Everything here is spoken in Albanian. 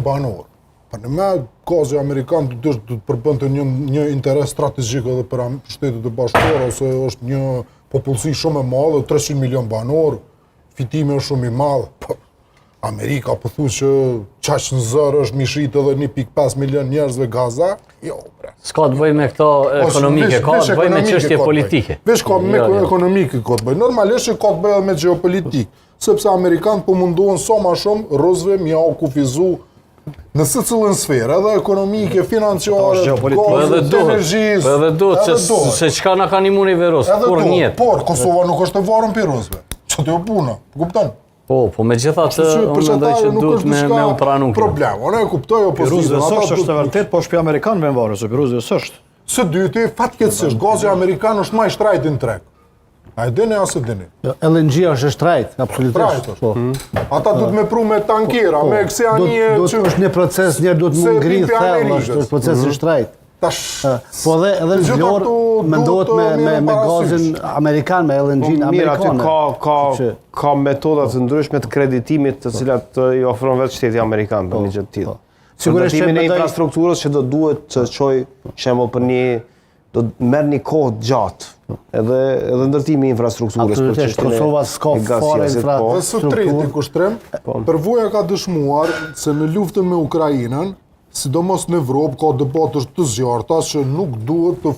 banor. Për në me gazi Amerikan të përbënte një interes strategjik edhe për Shtetet e Bashkuara, ose është një popullsi shumë e madhe, 300 milion banor, fitimi është shumë i madh. Amerika pëthu që qaq në zërë është mishit edhe 1.5 milion njerëzve Gaza, jo, bre. S'ka të bëj me këto ekonomike, ka të bëj me çështje politike. Vesh ka me ekonomike ka të bëj. Normalisht ka të bëj edhe me gjeopolitik, sepse Amerikanë po munduan sa ma shumë rrëzve mja u kufizu në së cilën sferë, edhe ekonomike, financiare, gazit, energjisë. Edhe duhet, se qka na ka një muni verosë, kur njetë. Por, Kosova nuk është e varën për rrëzve. Që të jo puna, kupton? Po me gjitha të unë mendoj që duhet me u pranu kjo. Problem, unë e kuptoj opozitën. Piruzve sështë është e vërtet, po shpi Amerikanëve në varë, se piruzve sështë. Së dyti, fatkeqësisht, gazi Amerikan është ma i shtrajti në treg. A e dini asë dini? LNG është shtrajt, absolutisht. Shtrajt është. Ata du të me pru me tankera, me kësianje që... është një proces, njerë du të më ngri thellë, është proces i shtrajt. Po edhe në Vlorë mendohet me gazin Amerikan, me LNG-në Amerikanë. Aty ka metodat të ndryshme të kreditimit të cilat i ofron vetë shteti Amerikan për një gjëtë tillë. Ndërtimin e infrastrukturës që do duhet të çoj shembull për një do merr një kohë gjatë. Edhe ndërtimi i infrastrukturës për çështjen e Kosova s'ka fare infrastrukturë. Dhe së treti kushtrim, përvoja ka dëshmuar se në luftën me Ukrainën, sidomos në Evropë ka debatësh të zjarta që nuk duhet të